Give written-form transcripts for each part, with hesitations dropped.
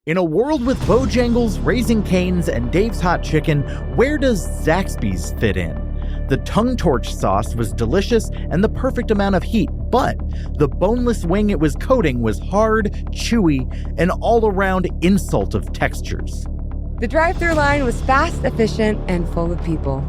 In a world with Bojangles, Raising Cane's, and Dave's Hot Chicken, where does Zaxby's fit in? The tongue torch sauce was delicious and the perfect amount of heat, but the boneless wing it was coating was hard, chewy, and all-around insult of textures. The drive-thru line was fast, efficient, and full of people.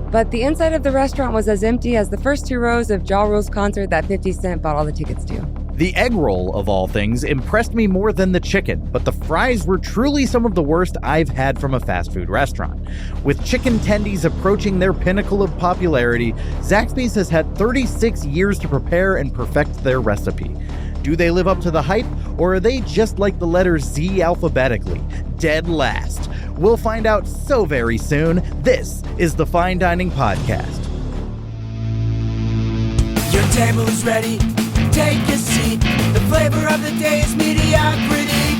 But the inside of the restaurant was as empty as the first 2 rows of Ja Rule's concert that 50 Cent bought all the tickets to. The egg roll, of all things, impressed me more than the chicken, but the fries were truly some of the worst I've had from a fast food restaurant. With chicken tendies approaching their pinnacle of popularity, Zaxby's has had 36 years to prepare and perfect their recipe. Do they live up to the hype, or are they just like the letter Z alphabetically, dead last? We'll find out so very soon. This is the Fine Dining Podcast. Your table is ready. Take a seat. The flavor of the day is mediocrity.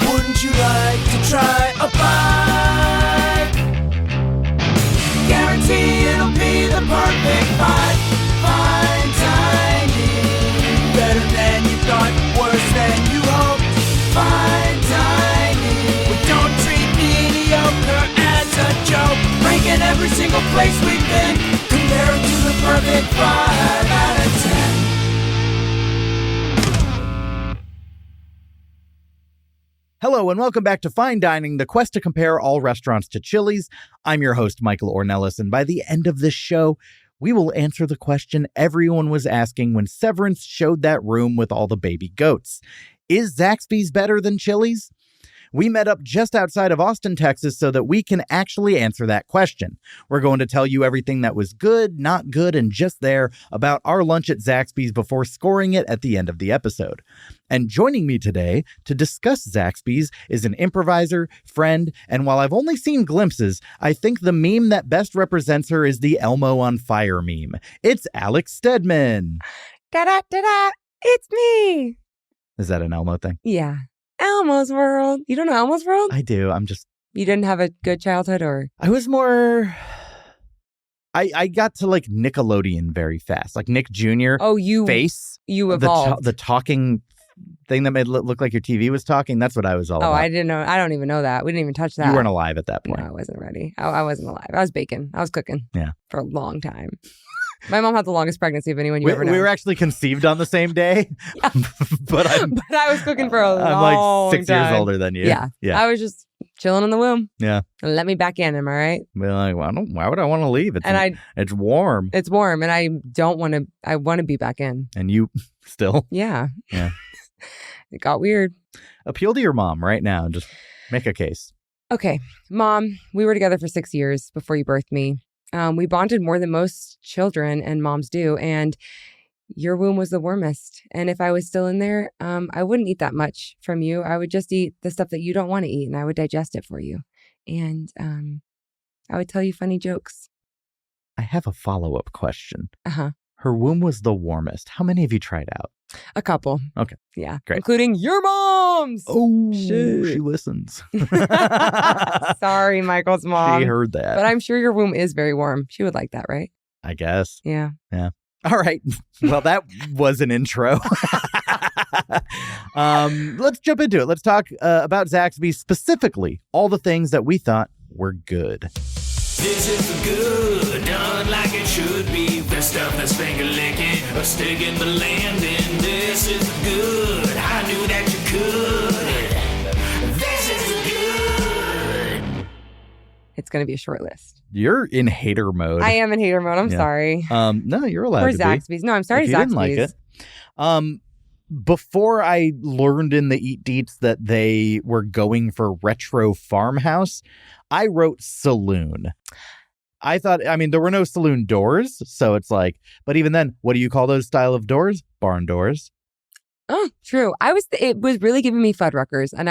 Wouldn't you like to try a bite? Guarantee it'll be the perfect bite. Fine dining. Better than you thought, worse than you hoped. Fine dining. We don't treat mediocre as a joke. Ranking every single place we've been. Compared to the perfect 5 out of 10. Hello and welcome back to Fine Dining, the quest to compare all restaurants to Chili's. I'm your host, Michael Ornelas, and by the end of this show, we will answer the question everyone was asking when Severance showed that room with all the baby goats. Is Zaxby's better than Chili's? We met up just outside of Austin, Texas, so that we can actually answer that question. We're going to tell you everything that was good, not good, and just there about our lunch at Zaxby's before scoring it at the end of the episode. And joining me today to discuss Zaxby's is an improviser, friend, and while I've only seen glimpses, I think the meme that best represents her is the Elmo on fire meme. It's Alex Stedman. Da-da-da-da! It's me! Is that an Elmo thing? Yeah. Elmo's World. You don't know Elmo's World? I do. You didn't have a good childhood, or? I was more... I got to like Nickelodeon very fast. Like Nick Jr. Oh, you evolved. The talking thing that made it look like your TV was talking. That's what I was all about. Oh, I didn't know. I don't even know that. We didn't even touch that. You weren't alive at that point. No, I wasn't ready. I wasn't alive. I was baking. I was cooking. Yeah. For a long time. My mom had the longest pregnancy of anyone you ever know. We were actually conceived on the same day. Yeah. but I was cooking for a long time. I'm like 6 years older than you. Yeah. I was just chilling in the womb. Yeah. Let me back in, am I right? Well, why would I want to leave? It's warm. It's warm, and I don't want to. I want to be back in. And you still? Yeah. Yeah. It got weird. Appeal to your mom right now and just make a case. Okay. Mom, we were together for 6 years before you birthed me. We bonded more than most children and moms do, and your womb was the warmest. And if I was still in there, I wouldn't eat that much from you. I would just eat the stuff that you don't want to eat, and I would digest it for you. And I would tell you funny jokes. I have a follow-up question. Uh-huh. Her womb was the warmest. How many have you tried out? A couple. Okay. Yeah. Great. Including your mom's. Oh, shit. She listens. Sorry, Michael's mom. She heard that. But I'm sure your womb is very warm. She would like that, right? I guess. Yeah. Yeah. All right. Well, that was an intro. Let's jump into it. Let's talk about Zaxby, specifically all the things that we thought were good. This is good, done like it should be. Best stuff that's finger licking, a stick in the landing. This is good, I knew that you could. This is good. It's going to be a short list. You're in hater mode. I am in hater mode. I'm sorry. No, you're allowed or to Zaxby's. be. No, I'm sorry, if you Zaxby's. didn't like it. Before I learned in the Eat Deets that they were going for retro Farmhouse, I wrote Saloon. I thought, there were no saloon doors, so it's like, but even then, what do you call those style of doors? Barn doors. Oh, true. It was really giving me Fuddruckers, and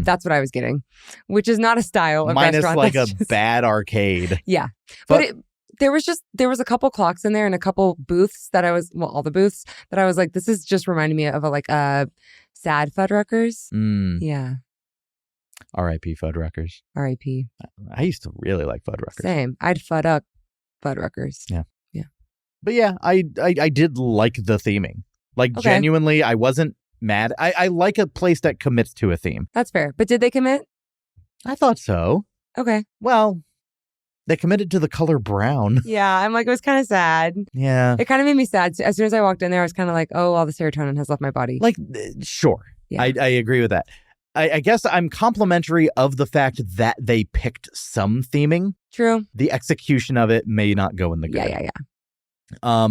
that's what I was getting, which is not a style of minus restaurant. Like a bad arcade. Yeah, but there was a couple clocks in there and a couple booths that all the booths that I was like, this is just reminding me of a sad Fuddruckers. Yeah. R.I.P. Fuddruckers. R.I.P. I used to really like Fuddruckers. Same. I'd fud up Fuddruckers. Yeah. Yeah. But yeah, I did like the theming. Like, genuinely, I wasn't mad. I like a place that commits to a theme. That's fair. But did they commit? I thought so. Okay. Well, they committed to the color brown. Yeah, I'm like, it was kind of sad. Yeah. It kind of made me sad. As soon as I walked in there, I was kind of like, oh, all the serotonin has left my body. Like, sure. Yeah. I agree with that. I guess I'm complimentary of the fact that they picked some theming. True. The execution of it may not go in the good. Yeah.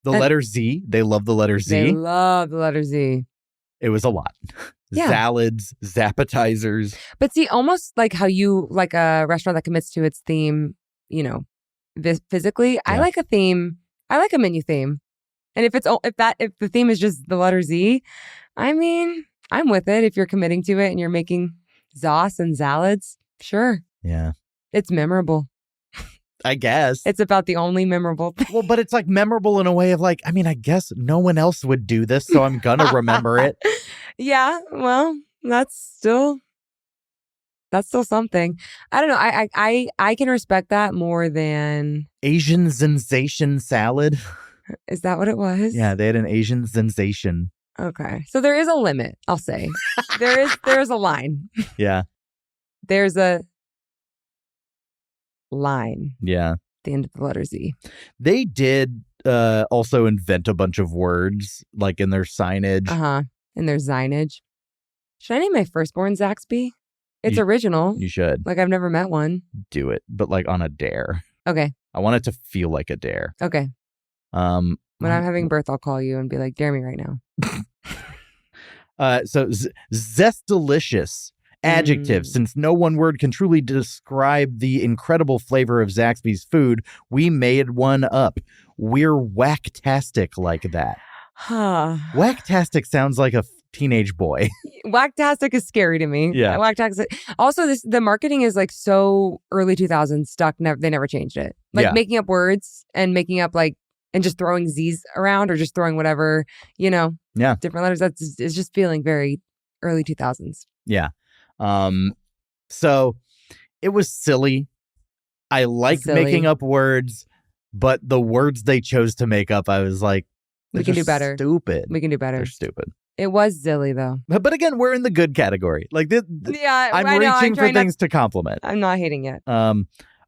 The letter Z, they love the letter Z. They love the letter Z. It was a lot. Yeah. Salads, zappetizers. But see, almost like how you like a restaurant that commits to its theme, you know, physically. Yeah. I like a theme. I like a menu theme. And if the theme is just the letter Z, I mean, I'm with it. If you're committing to it and you're making sauce and salads, sure. Yeah. It's memorable. I guess. It's about the only memorable thing. Well, but it's like memorable in a way of like, I mean, I guess no one else would do this, so I'm going to remember it. Yeah, well, that's still something. I don't know. I can respect that more than Asian sensation salad. Is that what it was? Yeah, they had an Asian sensation. Okay. So there is a limit, I'll say. There's a line. Yeah. There's a line. Yeah. At the end of the letter Z. They did also invent a bunch of words like in their signage. In their signage. Should I name my firstborn Zaxby? It's original. You should. Like I've never met one. Do it, but like on a dare. Okay. I want it to feel like a dare. Okay. When I'm having birth, I'll call you and be like, dare me right now. So zest-delicious. Adjective. Since no one word can truly describe the incredible flavor of Zaxby's food, we made one up. We're whacktastic like that. Whacktastic sounds like a teenage boy. Whacktastic is scary to me. Yeah. Whacktastic. Also, the marketing is like so early 2000s stuck. They never changed it. Like making up words and making up like and just throwing Z's around or just throwing whatever, different letters. It's just feeling very early 2000s. Yeah. So it was silly. I like making up words, but the words they chose to make up, I was like, we can do better. Stupid. We can do better. They're stupid. It was silly though. But again, we're in the good category. Like this, I'm reaching for things to compliment. I'm not hating it.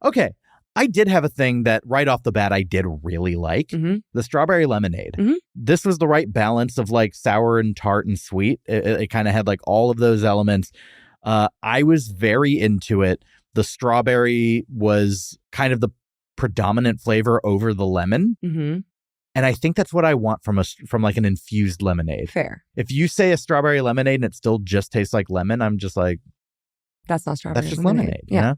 Okay. I did have a thing that right off the bat I did really like. The strawberry lemonade. This was the right balance of like sour and tart and sweet. It kind of had like all of those elements. I was very into it. The strawberry was kind of the predominant flavor over the lemon. And I think that's what I want from like an infused lemonade. Fair. If you say a strawberry lemonade and it still just tastes like lemon, I'm just like, that's not strawberry. That's just lemonade. Yeah.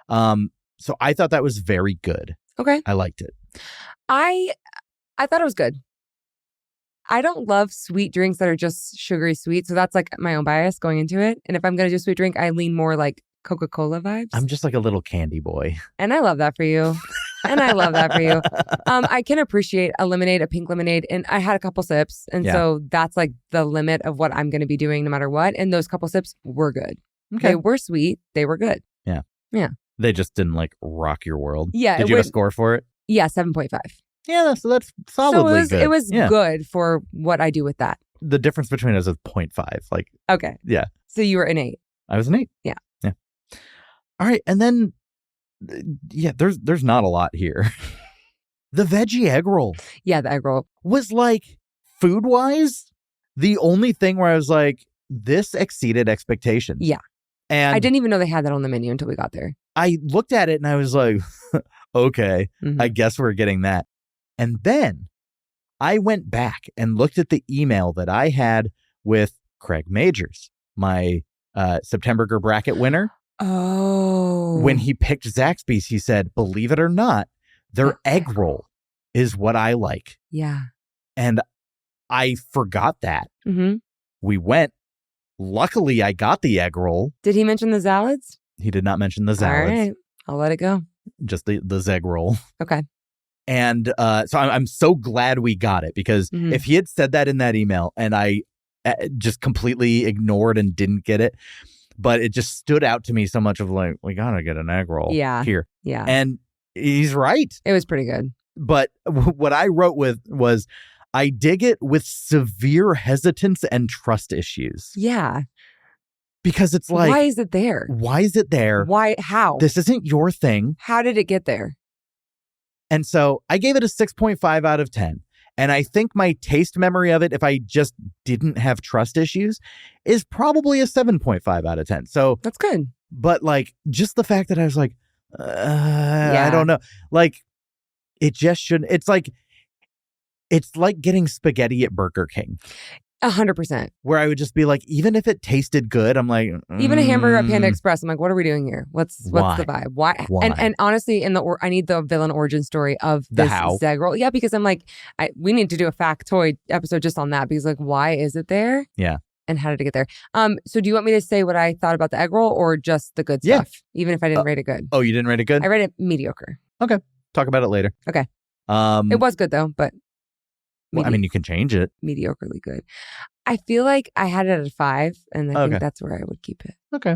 You know? So I thought that was very good. Okay. I liked it. I thought it was good. I don't love sweet drinks that are just sugary sweet. So that's like my own bias going into it. And if I'm going to do a sweet drink, I lean more like Coca-Cola vibes. I'm just like a little candy boy. And I love that for you. I can appreciate a lemonade, a pink lemonade. And I had a couple sips. And so that's like the limit of what I'm going to be doing no matter what. And those couple sips were good. Okay. They were sweet. They were good. Yeah. Yeah. They just didn't like rock your world. Yeah. Did you have a score for it? Yeah, 7.5. Yeah, so that's solidly good. It was good for what I do with that. The difference between us is 0.5. Like, okay. Yeah. So you were an 8. I was an 8. Yeah. Yeah. All right. And then, there's not a lot here. The veggie egg roll. Yeah, the egg roll. Was like, food-wise, the only thing where I was like, this exceeded expectations. Yeah. And I didn't even know they had that on the menu until we got there. I looked at it and I was like, okay, I guess we're getting that. And then I went back and looked at the email that I had with Craig Majors, my September bracket winner. Oh. When he picked Zaxby's, he said, believe it or not, their egg roll is what I like. Yeah. And I forgot that. We went. Luckily, I got the egg roll. Did he mention the salads? He did not mention the salads. All right. I'll let it go. Just the egg roll. Okay. And so I'm so glad we got it because if he had said that in that email and I just completely ignored and didn't get it, but it just stood out to me so much of like, we got to get an egg roll here. Yeah. And he's right. It was pretty good. But what I wrote with was, I dig it with severe hesitance and trust issues. Yeah. Because it's like, why is it there? Why is it there? Why? How? This isn't your thing. How did it get there? And so I gave it a 6.5 out of 10. And I think my taste memory of it, if I just didn't have trust issues, is probably a 7.5 out of 10. So that's good. But like, just the fact that I was like, I don't know. Like, it just shouldn't. It's like getting spaghetti at Burger King. 100%. Where I would just be like, even if it tasted good, I'm like, even a hamburger at Panda Express, I'm like, what are we doing here? What's the vibe? Why? And honestly, I need the villain origin story of this Zeg roll. Yeah, because I'm like, we need to do a factoid episode just on that, because like, why is it there? Yeah. And how did it get there? So do you want me to say what I thought about the egg roll or just the good stuff? Even if I didn't rate it good. Oh, you didn't rate it good? I rated it mediocre. Okay. Talk about it later. Okay. It was good though, but well, I mean, you can change it. Mediocrely good. I feel like I had it at a 5, and I think that's where I would keep it. Okay.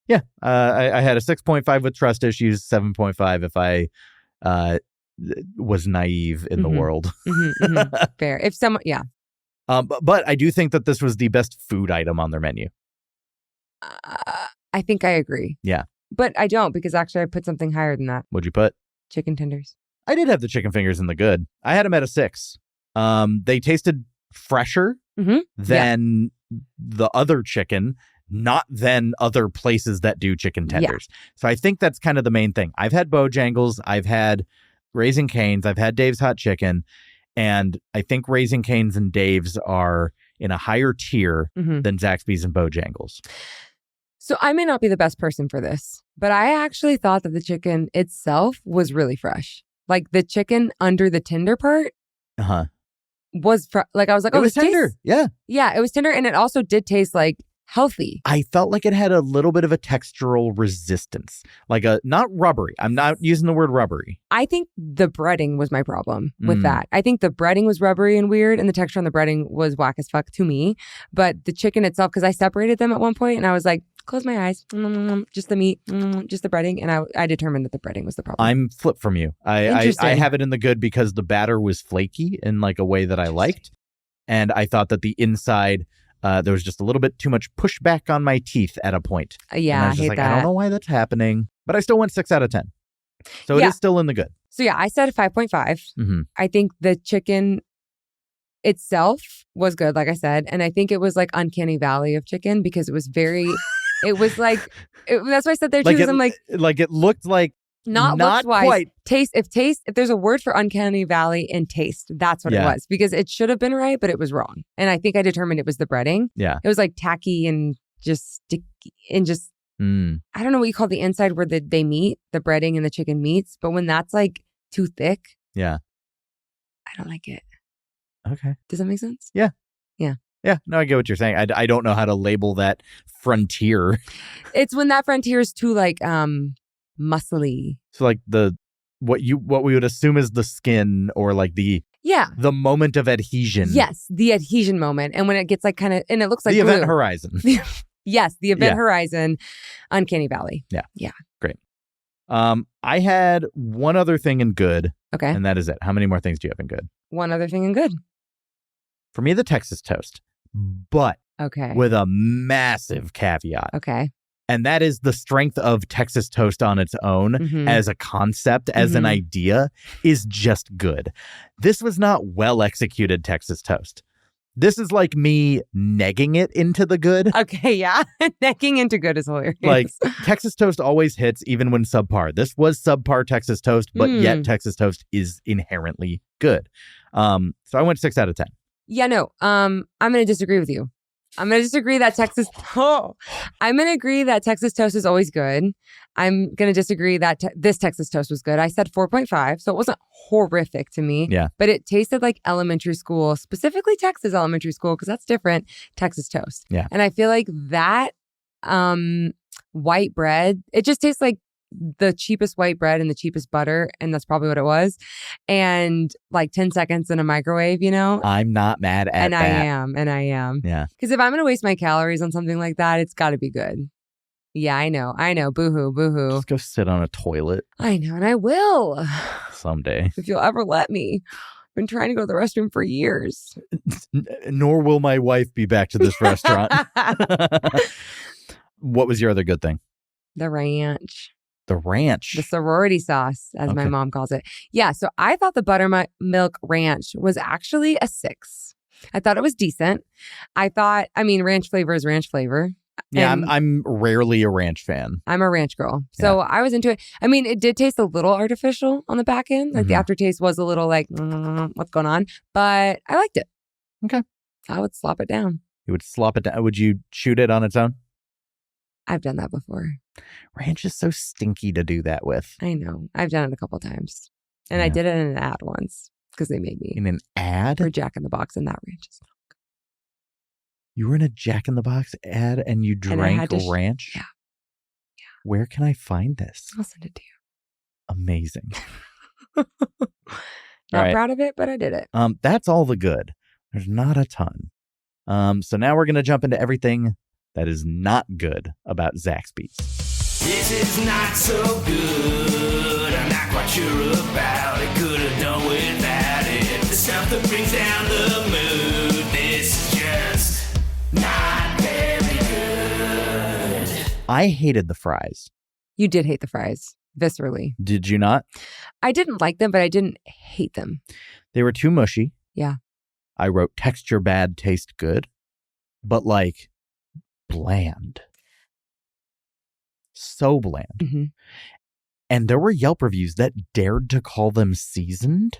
Yeah. I had a 6.5 with trust issues, 7.5 if I was naive in the world. Fair. If someone, yeah. But I do think that this was the best food item on their menu. I think I agree. Yeah. But I don't, because actually I put something higher than that. What'd you put? Chicken tenders. I did have the chicken fingers in the good. I had them at a 6. They tasted fresher than the other chicken, not than other places that do chicken tenders. Yeah. So I think that's kind of the main thing. I've had Bojangles, I've had Raising Cane's, I've had Dave's Hot Chicken, and I think Raising Cane's and Dave's are in a higher tier than Zaxby's and Bojangles. So I may not be the best person for this, but I actually thought that the chicken itself was really fresh. Like the chicken under the tender part was like, I was like, it was tender. Yeah. Yeah, it was tender. And it also did taste like healthy. I felt like it had a little bit of a textural resistance, like not rubbery. I'm not using the word rubbery. I think the breading was my problem with that. I think the breading was rubbery and weird, and the texture on the breading was whack as fuck to me. But the chicken itself, because I separated them at one point, and I was like, close my eyes, just the meat, just the breading, and I determined that the breading was the problem. I'm flipped from you. I have it in the good because the batter was flaky in like a way that I liked, and I thought that the inside. There was just a little bit too much pushback on my teeth at a point. Yeah, I was just like, I don't know why that's happening, but I still went 6 out of 10. So it is still in the good. So yeah, I said a 5.5. I think the chicken itself was good, like I said. And I think it was like uncanny valley of chicken because it was very, it was like, that's why I said there too, because I'm like. Like it looked like. Not looks-wise, quite. Taste. If there's a word for uncanny valley in taste, that's what it was. Because it should have been right, but it was wrong. And I think I determined it was the breading. Yeah. It was like tacky and just sticky and just, I don't know what you call the inside where they meet, the breading and the chicken meats. But when that's like too thick. Yeah. I don't like it. Okay. Does that make sense? Yeah. Yeah. Yeah. No, I get what you're saying. I don't know how to label that frontier. It's when that frontier is too like, muscly. So like what we would assume is the skin or like the moment of adhesion. Yes, the adhesion moment. And when it gets like kind of, and it looks like the glue. event horizon. Yes, the event horizon, uncanny valley. Yeah. Yeah. Great. I had one other thing in good. Okay. And that is it. How many more things do you have in good? One other thing in good. For me, the Texas toast. But with a massive caveat. Okay. And that is the strength of Texas toast on its own as a concept, as an idea, is just good. This was not well executed Texas toast. This is like me negging it into the good. Okay, yeah. Negging into good is hilarious. Like Texas toast always hits even when subpar. This was subpar Texas toast, but yet Texas toast is inherently good. So I went 6 out of 10. Yeah, no. I'm going to disagree with you. I'm going to disagree that I'm going to agree that Texas toast is always good. I'm going to disagree that this Texas toast was good. I said 4.5, so it wasn't horrific to me. Yeah. But it tasted like elementary school, specifically Texas elementary school, because that's different, Texas toast. Yeah. And I feel like that white bread, it just tastes like the cheapest white bread and the cheapest butter, and that's probably what it was. And like 10 seconds in a microwave, you know? I'm not mad at that. And I am. Yeah. Because if I'm going to waste my calories on something like that, it's got to be good. Yeah, I know. Boo-hoo, boo-hoo. Just go sit on a toilet. I know, and I will. Someday. If you'll ever let me. been trying to go to the restroom for years. Nor will my wife be back to this restaurant. What was your other good thing? The ranch. The ranch. The sorority sauce, as my mom calls it. Yeah, so I thought the buttermilk ranch was actually a 6. I thought it was decent. Ranch flavor is ranch flavor. Yeah, I'm rarely a ranch fan. I'm a ranch girl. So I was into it. I mean, it did taste a little artificial on the back end. Like the aftertaste was a little like, what's going on? But I liked it. Okay. I would slop it down. You would slop it down. Would you shoot it on its own? I've done that before. Ranch is so stinky to do that with. I know. I've done it a couple times. And I did it in an ad once because they made me. In an ad? For Jack in the Box, and that ranch is not good. You were in a Jack in the Box ad and you drank ranch? Yeah. Where can I find this? I'll send it to you. Amazing. Not proud of it, but I did it. That's all the good. There's not a ton. So now we're going to jump into everything that is not good about Zaxby's. This is not so good. I'm not quite sure about it. Could have done without it. The stuff that brings down the mood. This is just not very good. I hated the fries. You did hate the fries, viscerally. Did you not? I didn't like them, but I didn't hate them. They were too mushy. Yeah. I wrote texture bad, taste good. But like bland. So bland. Mm-hmm. And there were Yelp reviews that dared to call them seasoned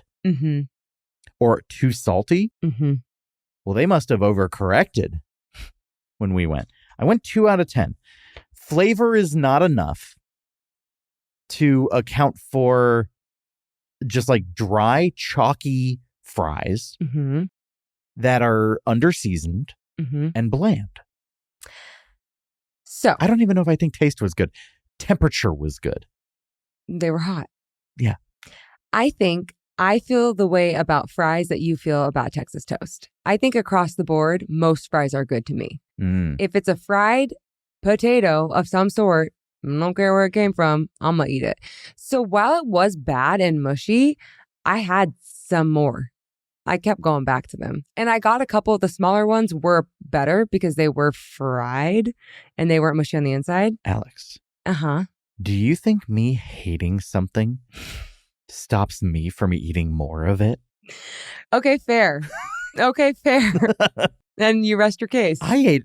or too salty. Mm-hmm. Well, they must have overcorrected when we went. I went 2 out of 10. Flavor is not enough to account for just like dry, chalky fries that are under-seasoned and bland. So I don't even know if I think taste was good. Temperature was good. They were hot. Yeah. I feel the way about fries that you feel about Texas toast. I think across the board, most fries are good to me. If it's a fried potato of some sort, I don't care where it came from, I'm going to eat it. So while it was bad and mushy, I had some more. I kept going back to them. And I got a couple of the smaller ones were better because they were fried and they weren't mushy on the inside. Alex. Uh-huh. Do you think me hating something stops me from eating more of it? Okay, fair. Okay, fair. Then you rest your case. I ate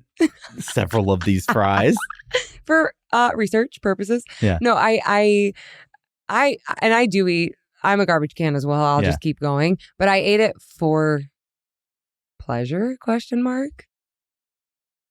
several of these fries. For research purposes. Yeah. No, I do eat. I'm a garbage can as well. I'll just keep going. But I ate it for pleasure, ?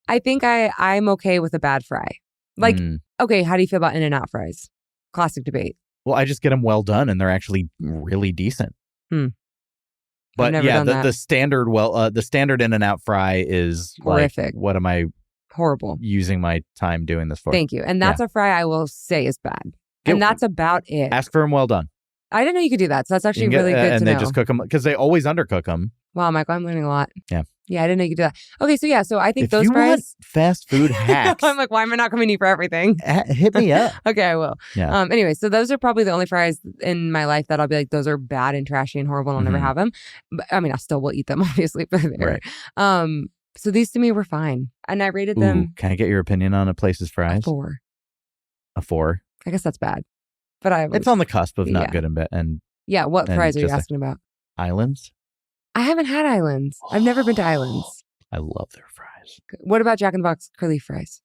I think I'm okay with a bad fry. Like, okay, how do you feel about In-N-Out fries? Classic debate. Well, I just get them well done and they're actually really decent. But yeah, the standard the standard In-N-Out fry is horrific. Like, what am I horrible using my time doing this for? Thank you. And that's a fry I will say is bad. And that's about it. Ask for them well done. I didn't know you could do that. So that's actually really good to know. And they just cook them because they always undercook them. Wow, Michael, I'm learning a lot. Yeah. Yeah, I didn't know you could do that. Okay, so I think if those you fries. Want fast food hacks. I'm like, why am I not coming to you for everything? Hit me up. Okay, I will. Yeah. Anyway, so those are probably the only fries in my life that I'll be like, those are bad and trashy and horrible and I'll never have them. But I mean, I still will eat them, obviously, but they're right. So these to me were fine. And I rated them. Can I get your opinion on a place's fries? A 4. A 4? I guess that's bad. But it's on the cusp of not good and bad. And yeah, what fries are you asking about? Islands? I haven't had Islands. I've never been to Islands. I love their fries. What about Jack in the Box curly fries?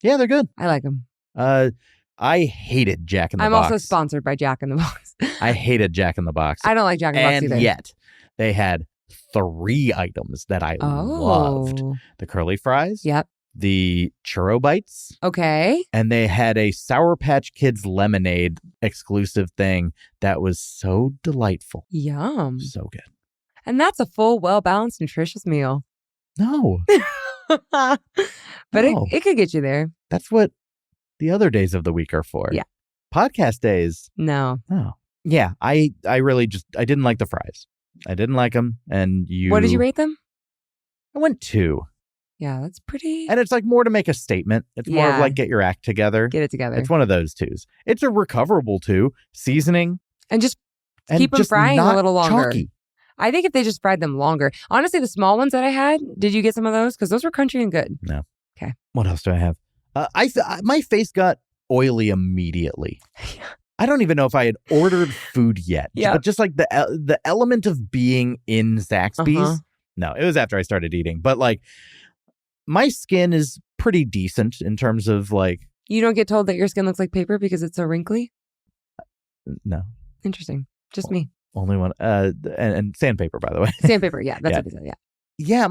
Yeah, they're good. I like them. I hated Jack in the Box. I'm also sponsored by Jack in the Box. I hated Jack in the Box. I don't like Jack in the Box either. And yet, they had 3 items that I loved. The curly fries. Yep. The churro bites. Okay. And they had a Sour Patch Kids lemonade exclusive thing that was so delightful. Yum. So good. And that's a full, well-balanced, nutritious meal. No. But it could get you there. That's what the other days of the week are for. Yeah. Podcast days. No. Oh. Yeah. I really I didn't like the fries. I didn't like them. And What did you rate them? I went 2. Yeah, that's pretty. And it's like more to make a statement. It's more of like get your act together. Get it together. It's one of those 2s. It's a recoverable 2. Seasoning. And just keep them frying a little longer. Chalky. I think if they just fried them longer. Honestly, the small ones that I had, did you get some of those? Because those were crunchy and good. No. Okay. What else do I have? My face got oily immediately. I don't even know if I had ordered food yet. Yeah. But just like the element of being in Zaxby's. No, it was after I started eating. But like my skin is pretty decent in terms of like. You don't get told that your skin looks like paper because it's so wrinkly? No. Interesting. Just me. Only one. And sandpaper, by the way. Sandpaper. Yeah. That's what we said. Yeah. Yeah.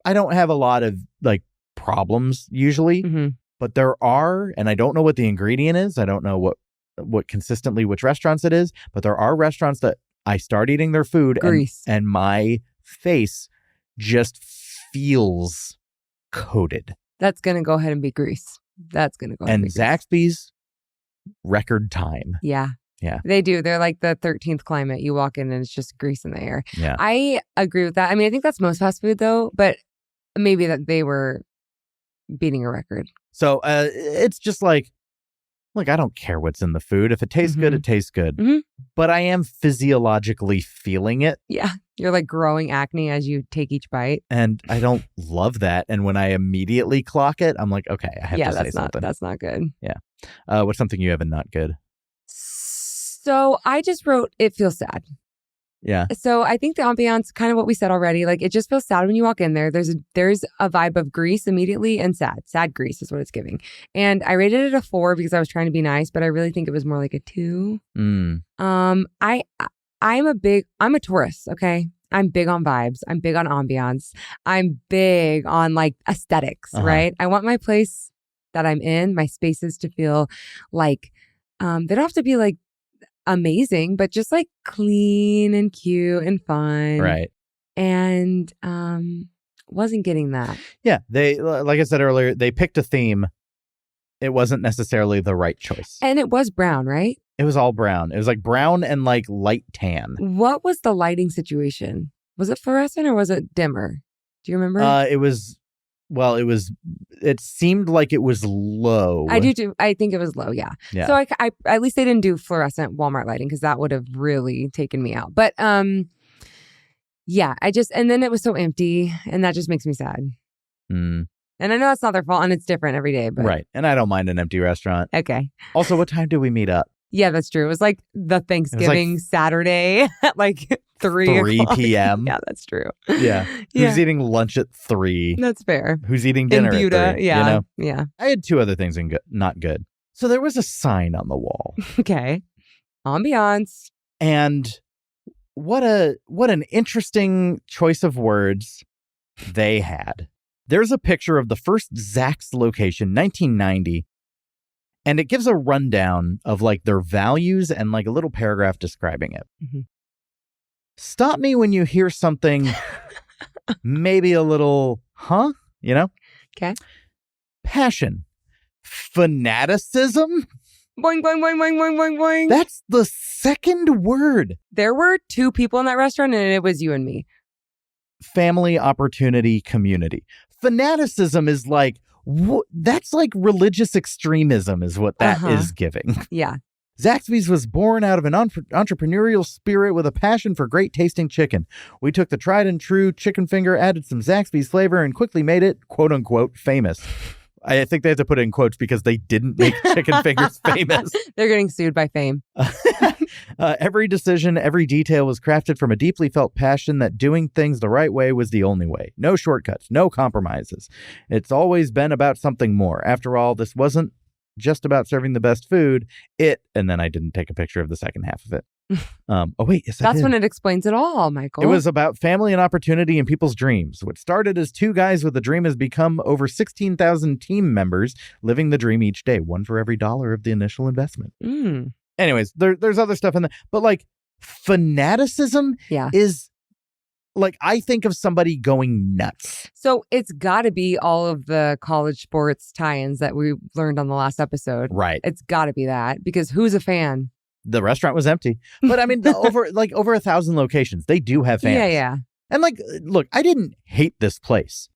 I don't have a lot of like problems usually. Mm-hmm. But there are, and I don't know what the ingredient is. I don't know what consistently which restaurants it is. But there are restaurants that I start eating their food and my face just feels coated. That's going to go ahead and be grease. That's going to go ahead and be grease. Zaxby's record time. Yeah. Yeah. They do. They're like the 13th climate. You walk in and it's just grease in the air. Yeah. I agree with that. I mean, I think that's most fast food though, but maybe that they were beating a record. So it's just like, I don't care what's in the food. If it tastes good, it tastes good. Mm-hmm. But I am physiologically feeling it. Yeah. You're like growing acne as you take each bite. And I don't love that. And when I immediately clock it, I'm like, okay, I have to say something. That's not good. Yeah. What's something you have and not good? So I just wrote, it feels sad. Yeah. So I think the ambiance, kind of what we said already, like it just feels sad when you walk in there. There's a vibe of grease immediately and sad. Sad grease is what it's giving. And I rated it a 4 because I was trying to be nice, but I really think it was more like a 2. I'm a tourist, okay? I'm big on vibes. I'm big on ambiance. I'm big on like aesthetics, right? I want my place that I'm in, my spaces to feel like they don't have to be like amazing, but just like clean and cute and fun. Right. And wasn't getting that. Yeah. They, like I said earlier, they picked a theme. It wasn't necessarily the right choice. And it was brown, right? It was all brown. It was like brown and like light tan. What was the lighting situation? Was it fluorescent or was it dimmer? Do you remember? It seemed like it was low. I do too. I think it was low. Yeah. So I at least they didn't do fluorescent Walmart lighting because that would have really taken me out. But yeah, and then it was so empty and that just makes me sad. And I know that's not their fault and it's different every day. But right. And I don't mind an empty restaurant. Okay. Also, what time did we meet up? Yeah, that's true. It was like the Thanksgiving Saturday at like 3 p.m. Yeah, that's true. Yeah. Who's eating lunch at 3? That's fair. Who's eating dinner at 3? Yeah. You know? Yeah. I had 2 other things not good. So there was a sign on the wall. Okay. Ambiance. And what an interesting choice of words they had. There's a picture of the first Zax location, 1990. And it gives a rundown of like their values and like a little paragraph describing it. Mm-hmm. Stop me when you hear something maybe a little, you know? Okay. Passion. Fanaticism. Boing, boing, boing, boing, boing, boing, boing. That's the second word. There were 2 people in that restaurant and it was you and me. Family, opportunity, community. Fanaticism is like, that's like religious extremism is what that is giving. Yeah. Zaxby's was born out of an entrepreneurial spirit with a passion for great tasting chicken. We took the tried and true chicken finger, added some Zaxby's flavor, and quickly made it, quote unquote, famous. I think they have to put it in quotes because they didn't make chicken fingers famous. They're getting sued by Fame. Every decision, every detail was crafted from a deeply felt passion that doing things the right way was the only way. No shortcuts, no compromises. It's always been about something more. After all, this wasn't just about serving the best food. And then I didn't take a picture of the second half of it. That's when it explains it all, Michael. It was about family and opportunity and people's dreams. What started as 2 guys with a dream has become over 16,000 team members living the dream each day, one for every $1 of the initial investment. Anyways, there's other stuff in there, but like fanaticism is like, I think of somebody going nuts. So it's got to be all of the college sports tie-ins that we learned on the last episode. Right. It's got to be that because who's a fan? The restaurant was empty, but I mean, over 1,000 locations, they do have fans. Yeah. And like, look, I didn't hate this place.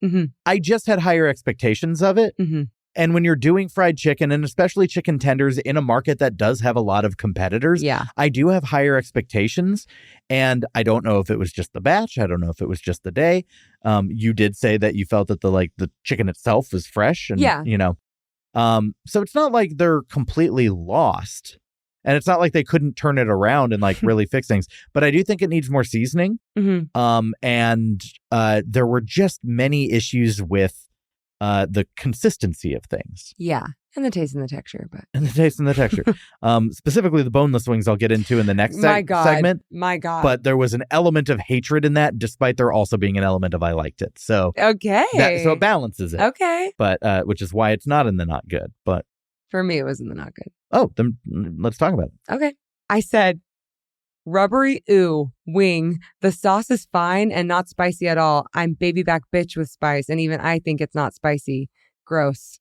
I just had higher expectations of it. And when you're doing fried chicken, and especially chicken tenders in a market that does have a lot of competitors, I do have higher expectations. And I don't know if it was just the batch. I don't know if it was just the day. You did say that you felt that the chicken itself was fresh. And, you know, so it's not like they're completely lost. And it's not like they couldn't turn it around and like really fix things. But I do think it needs more seasoning. And there were just many issues with the consistency of things. Yeah. And the taste and the texture. And the taste and the texture. Specifically, the boneless wings I'll get into in the next segment. My God. But there was an element of hatred in that, despite there also being an element of I liked it. So okay. So it balances it. Okay. But which is why it's not in the not good. But for me, it was in the not good. Oh, then let's talk about it. Okay. I said, rubbery wing. The sauce is fine and not spicy at all. I'm baby back bitch with spice. And even I think it's not spicy. Gross.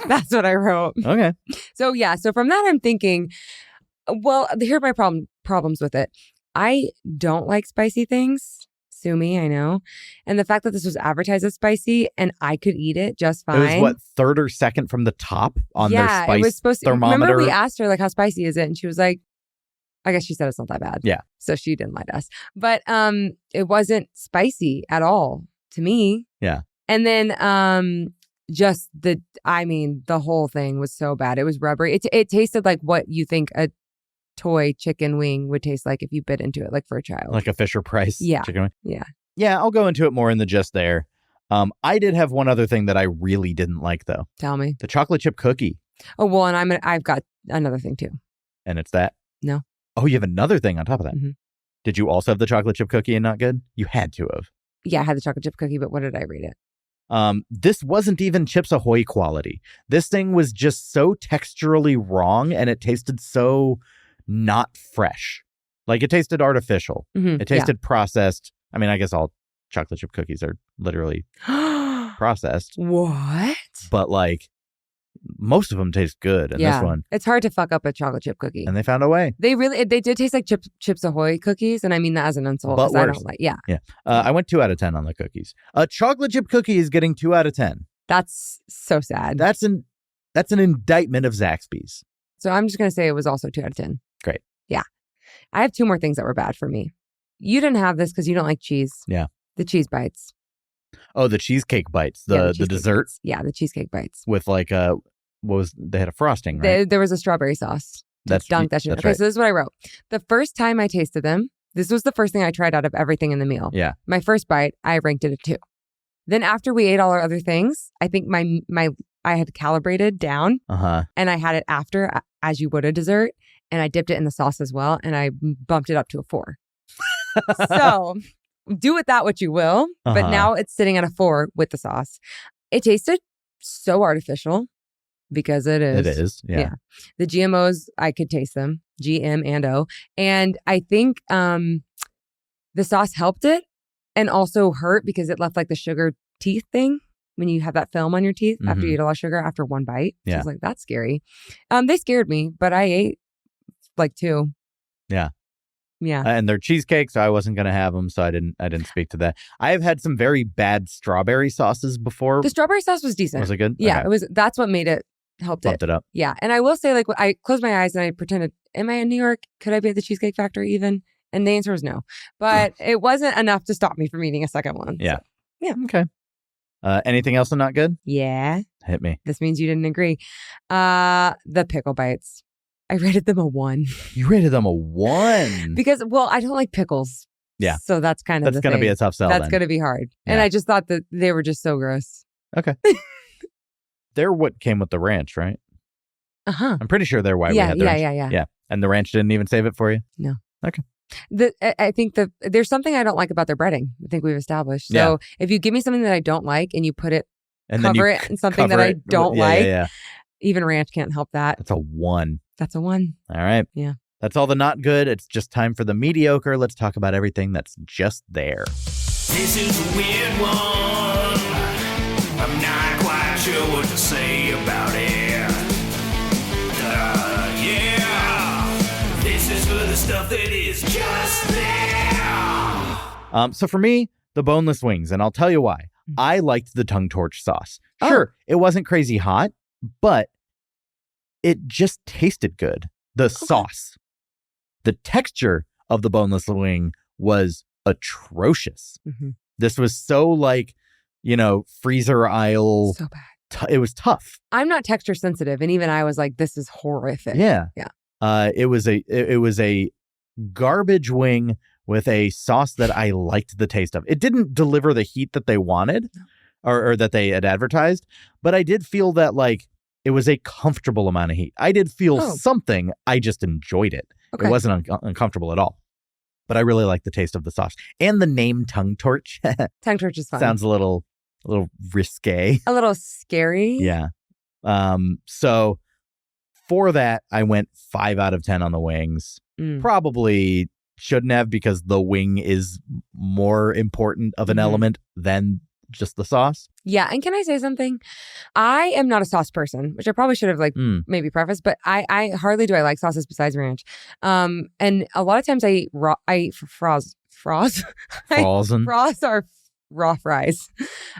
That's what I wrote. Okay. So yeah. So from that, I'm thinking, well, here are my problems with it. I don't like spicy things. Sue me, I know. And the fact that this was advertised as spicy and I could eat it just fine. It was what, third or second from the top on their spice it was supposed to, thermometer? Remember we asked her like, how spicy is it? And she was like, I guess she said it's not that bad. Yeah. So she didn't lie to us. But it wasn't spicy at all to me. Yeah. And then just the whole thing was so bad. It was rubbery. It tasted like what you think a toy chicken wing would taste like if you bit into it, like for a child. Like a Fisher Price chicken wing? Yeah. Yeah, I'll go into it more in the just there. I did have one other thing that I really didn't like, though. Tell me. The chocolate chip cookie. Oh, well, and I've got another thing, too. And it's that? No. Oh, you have another thing on top of that? Mm-hmm. Did you also have the chocolate chip cookie and not good? You had to have. Yeah, I had the chocolate chip cookie, but what did I rate it? This wasn't even Chips Ahoy quality. This thing was just so texturally wrong, and it tasted so not fresh. Like, it tasted artificial. Mm-hmm. It tasted processed. I mean, I guess all chocolate chip cookies are literally processed. What? But, like, most of them taste good. And this one, it's hard to fuck up a chocolate chip cookie. And they found a way. They did taste like Chips Ahoy cookies. And I mean that as an insult. But worse. I don't like, yeah. I went 2 out of 10 on the cookies. A chocolate chip cookie is getting 2 out of 10. That's so sad. That's an indictment of Zaxby's. So I'm just going to say it was also 2 out of 10. Great. Yeah. I have 2 more things that were bad for me. You didn't have this because you don't like cheese. Yeah. The cheese bites. Oh, the cheesecake bites. The dessert? Bites. Yeah, the cheesecake bites. With like they had a frosting, right? There was a strawberry sauce. That's dunk that shit. Okay, right. So this is what I wrote. The first time I tasted them, this was the first thing I tried out of everything in the meal. Yeah. My first bite, I ranked it a 2. Then after we ate all our other things, I think I had calibrated down. And I had it after, as you would a dessert, and I dipped it in the sauce as well, and I bumped it up to a 4. So do with that what you will, but now it's sitting at a 4 with the sauce. It tasted so artificial because it is. It is, yeah. The GMOs, I could taste them, GM and O. And I think the sauce helped it and also hurt because it left like the sugar teeth thing when you have that film on your teeth after you eat a lot of sugar after one bite. So I was like, that's scary. They scared me, but I ate like 2. Yeah. Yeah. And they're cheesecake, so I wasn't going to have them, so I didn't speak to that. I have had some very bad strawberry sauces before. The strawberry sauce was decent. Was it good? Yeah, okay. It was. That's what made it, Bumped it up. Yeah. And I will say, like, I closed my eyes and I pretended, am I in New York? Could I be at the Cheesecake Factory even? And the answer was no. But it wasn't enough to stop me from eating a second one. Yeah. So, yeah. Okay. Anything else not good? Yeah. Hit me. This means you didn't agree. The pickle bites. I rated them a 1. You rated them a 1? Because, well, I don't like pickles. Yeah. So that's kind of That's going to be a tough sell. That's going to be hard. Yeah. And I just thought that they were just so gross. Okay. They're what came with the ranch, right? I'm pretty sure they're why we had the ranch. Yeah. And the ranch didn't even save it for you? No. Okay. I think there's something I don't like about their breading. I think we've established. So if you give me something that I don't like and you put it, and cover it in something that I don't like, even ranch can't help that. That's a 1. That's a 1. All right. Yeah. That's all the not good. It's just time for the mediocre. Let's talk about everything that's just there. This is a weird one. I'm not quite sure what to say about it. Yeah. This is for the stuff that is just there. So for me, the boneless wings, and I'll tell you why. I liked the tongue torch sauce. Sure, it wasn't crazy hot, but it just tasted good. The sauce, the texture of the boneless wing was atrocious. Mm-hmm. This was so like, freezer aisle. So bad. It was tough. I'm not texture sensitive, and even I was like, "This is horrific." Yeah. It was a garbage wing with a sauce that I liked the taste of. It didn't deliver the heat that they wanted, or that they had advertised, but I did feel that like it was a comfortable amount of heat. I did feel something. I just enjoyed it. Okay. It wasn't uncomfortable at all. But I really liked the taste of the sauce and the name Tongue Torch. Tongue Torch is fun. Sounds a little risque. A little scary. Yeah. So for that, I went 5 out of 10 on the wings. Probably shouldn't have, because the wing is more important of an element than just the sauce. Yeah. And can I say something? I am not a sauce person, which I probably should have maybe prefaced, but I hardly do I like sauces besides ranch. And a lot of times I eat froz. Frozen. Froz are raw fries.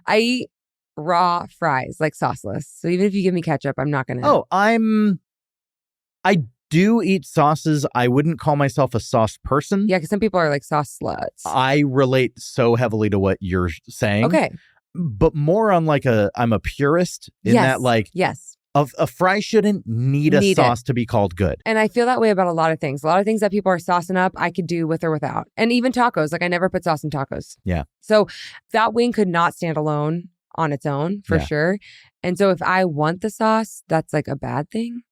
I eat raw fries, like sauceless. So even if you give me ketchup, I'm not going to. Oh, I do eat sauces. I wouldn't call myself a sauce person. Yeah, because some people are like sauce sluts. I relate so heavily to what you're saying. Okay. But more on like I'm a purist in that like. Yes. A fry shouldn't need a sauce to be called good. And I feel that way about a lot of things. A lot of things that people are saucing up, I could do with or without. And even tacos. Like I never put sauce in tacos. Yeah. So that wing could not stand alone on its own for sure. And so if I want the sauce, that's like a bad thing.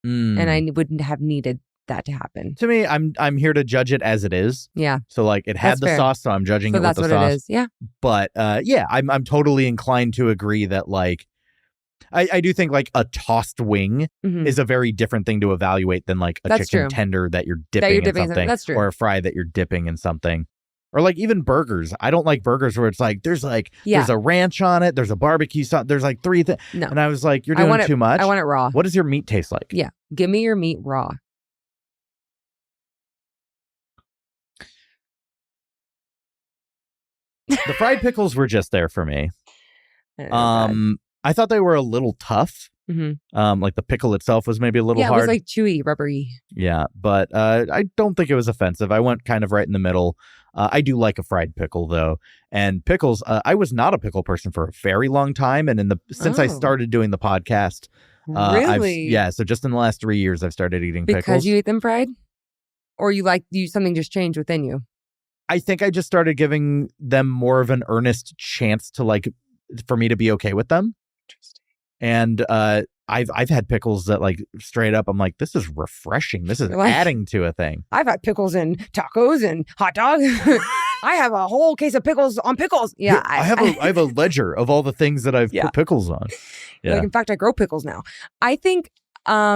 And I wouldn't have needed that to happen. To me, I'm here to judge it as it is. Yeah. So like it had the sauce, so I'm judging it with the sauce. So that's what it is. Yeah. But I'm totally inclined to agree that like I do think like a tossed wing is a very different thing to evaluate than like a chicken tender that you're dipping in something. That's true. Or a fry that you're dipping in something. Or like even burgers. I don't like burgers where it's like there's a ranch on it, there's a barbecue sauce, there's like 3 things. No. And I was like, you're doing too much. I want it raw. What does your meat taste like? Yeah. Give me your meat raw. The fried pickles were just there for me. I thought they were a little tough. Like the pickle itself was maybe a little hard. Yeah, it was like chewy, rubbery. Yeah, but I don't think it was offensive. I went kind of right in the middle. I do like a fried pickle though, and pickles. I was not a pickle person for a very long time, and since I started doing the podcast, really, so just in the last 3 years, I've started eating pickles. Because you eat them fried, or something just changed within you. I think I just started giving them more of an earnest chance to like for me to be okay with them. Interesting. And I've had pickles that like straight up I'm like, this is refreshing. This is adding to a thing. I've had pickles in tacos and hot dogs. I have a whole case of pickles on pickles. Yeah, I have a ledger of all the things that I've put pickles on. Yeah. Like in fact, I grow pickles now. I think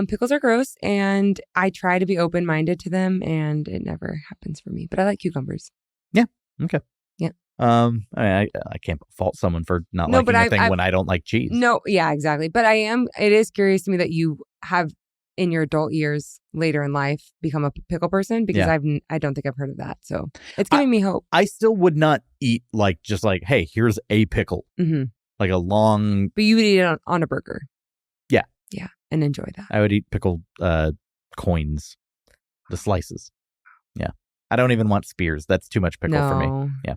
pickles are gross, and I try to be open-minded to them, and it never happens for me. But I like cucumbers. Yeah. Okay. Yeah. I can't fault someone for not liking a thing when I don't like cheese. No, yeah, exactly. But it is curious to me that you have in your adult years later in life become a pickle person, because I don't think I've heard of that. So it's giving me hope. I still would not eat just like, hey, here's a pickle. Like a long. But you would eat it on a burger. Yeah. Yeah. And enjoy that. I would eat pickled coins, the slices. Yeah. I don't even want spears. That's too much pickle for me. Yeah.